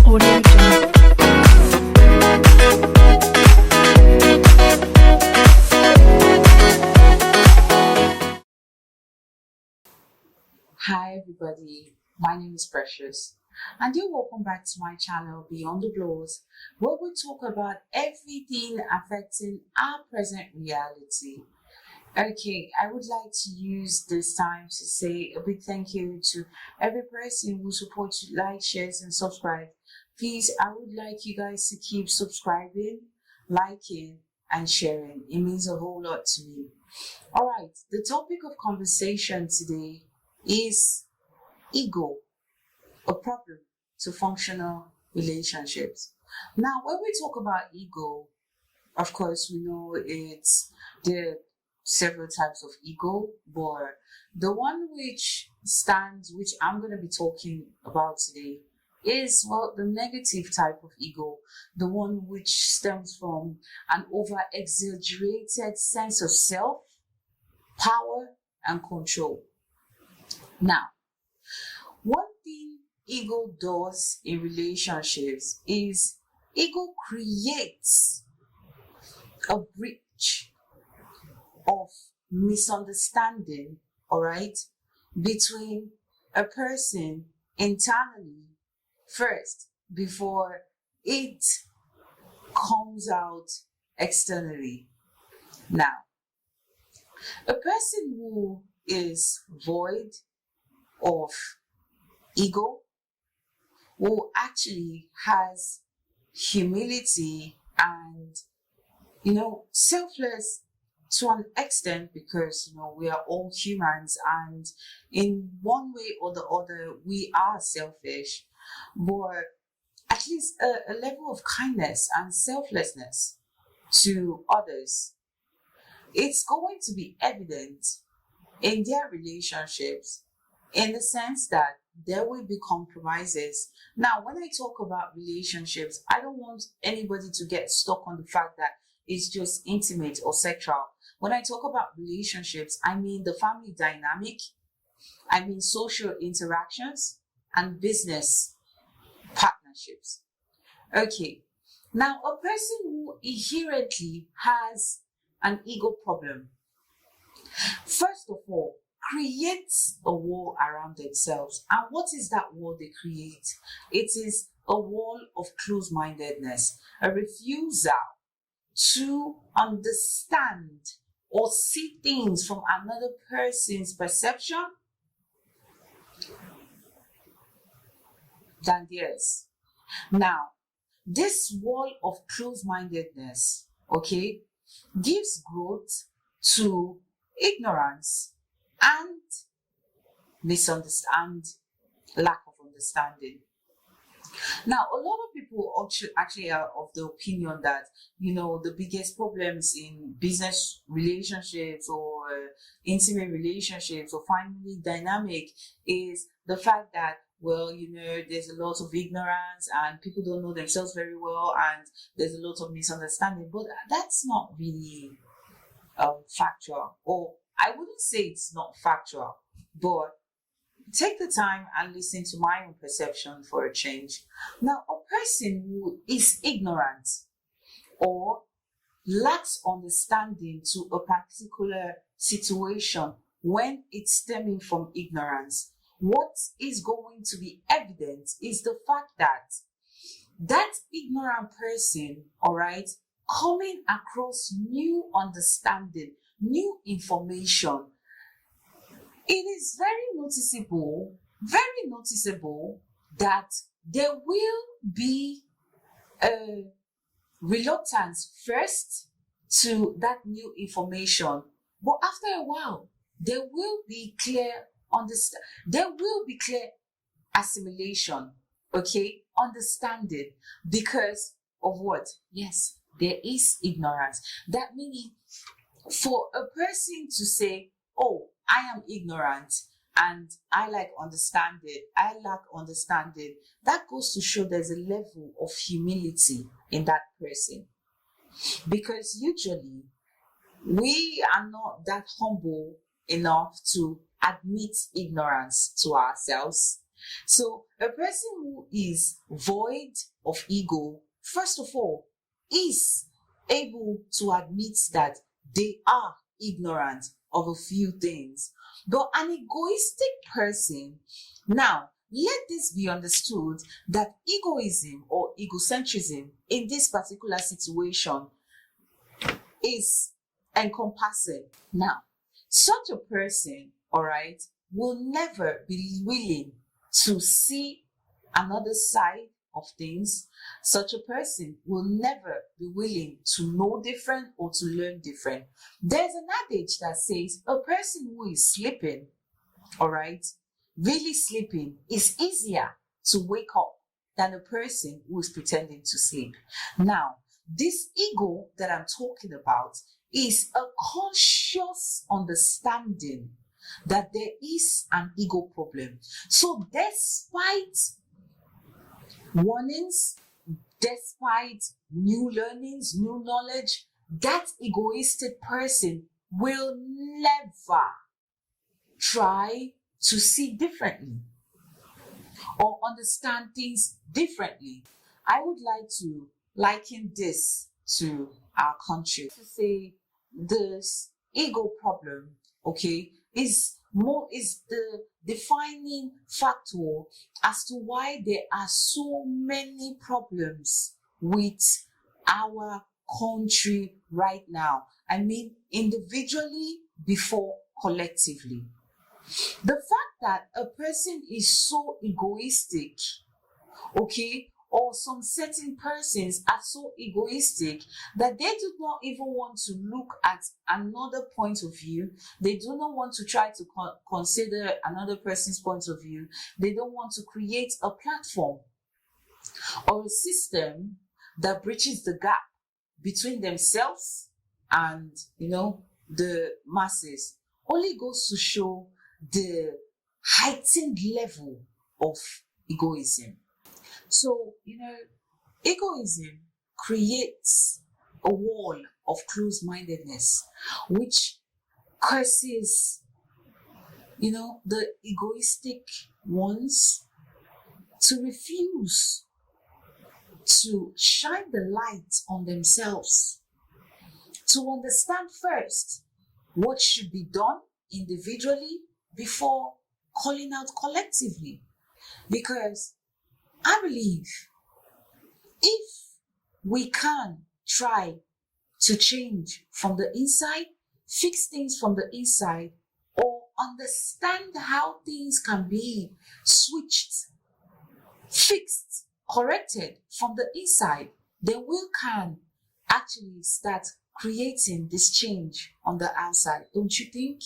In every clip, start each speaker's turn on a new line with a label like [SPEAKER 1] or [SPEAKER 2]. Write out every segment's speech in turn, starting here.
[SPEAKER 1] Audio Jungle.
[SPEAKER 2] Hi everybody, my name is Precious and you're welcome back to my channel Beyond the Blows, where we talk about everything affecting our present reality. Okay, I would like to use this time to say a big thank you to every person who supports, like, shares and subscribe. Please, I would like you guys to keep subscribing, liking and sharing. It means a whole lot to me. Alright, the topic of conversation today is ego, a problem to functional relationships. Now, when we talk about ego, of course, we know there are several types of ego, but the one which I'm going to be talking about today is, well, the negative type of ego, the one which stems from an over exaggerated sense of self, power, and control. Now, one thing ego does in relationships is ego creates a breach of misunderstanding, all right, between a person internally first before it comes out externally. Now, a person who is void of ego, who actually has humility and, selfless to an extent, because, we are all humans and in one way or the other, we are selfish, but at least a level of kindness and selflessness to others, it's going to be evident in their relationships, in the sense that there will be compromises. Now, when I talk about relationships, I don't want anybody to get stuck on the fact that it's just intimate or sexual. When I talk about relationships, I mean the family dynamic, I mean social interactions and business partnerships. Okay, now a person who inherently has an ego problem, first of all, creates a wall around themselves. And what is that wall they create? It is a wall of closed-mindedness, a refusal to understand or see things from another person's perception than theirs. Now, this wall of closed-mindedness, okay, gives growth to ignorance and misunderstand, lack of understanding. Now, a lot of people actually are of the opinion that, the biggest problems in business relationships or intimate relationships or family dynamic is the fact that, well, there's a lot of ignorance and people don't know themselves very well and there's a lot of misunderstanding. But that's not really factual, or I wouldn't say it's not factual, but take the time and listen to my own perception for a change. Now, a person who is ignorant or lacks understanding to a particular situation when it's stemming from ignorance, what is going to be evident is the fact that that ignorant person, all right, coming across new understanding, new information, it is very noticeable that there will be a reluctance first to that new information, but after a while, there will be clear assimilation, okay, understanding, because of what? Yes, there is ignorance. That meaning, for a person to say, oh, I am ignorant and I lack understanding, that goes to show there's a level of humility in that person. Because usually we are not that humble enough to admit ignorance to ourselves. So a person who is void of ego, first of all, is able to admit that they are ignorant of a few things. But an egoistic person, now let this be understood that egoism or egocentrism in this particular situation is encompassing. Now, such a person, all right, will never be willing to see another side of things. Such a person will never be willing to know different or to learn different. There's an adage that says a person who is sleeping, all right, really sleeping, is easier to wake up than a person who is pretending to sleep. Now, this ego that I'm talking about is a conscious understanding that there is an ego problem. So despite warnings, despite new learnings, new knowledge, that egoistic person will never try to see differently or understand things differently. I would like to liken this to our country to say this ego problem, okay, is the defining factor as to why there are so many problems with our country right now. I mean, individually before collectively. The fact that a person is so egoistic, okay, or some certain persons are so egoistic that they do not even want to look at another point of view. They do not want to try to consider another person's point of view. They don't want to create a platform or a system that bridges the gap between themselves and, the masses. Only goes to show the heightened level of egoism. So, egoism creates a wall of closed-mindedness, which causes, the egoistic ones to refuse to shine the light on themselves, to understand first what should be done individually before calling out collectively. Because I believe if we can try to change from the inside, fix things from the inside, or understand how things can be switched, fixed, corrected from the inside, then we can actually start creating this change on the outside. Don't you think?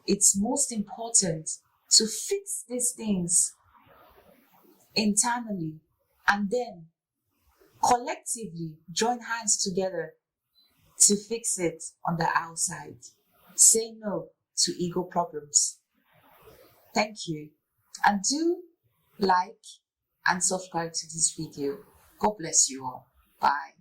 [SPEAKER 2] It's most important to fix these things internally and then collectively join hands together to fix it on the outside. Say no to ego problems. Thank you. And do like and subscribe to this video. God bless you all. Bye.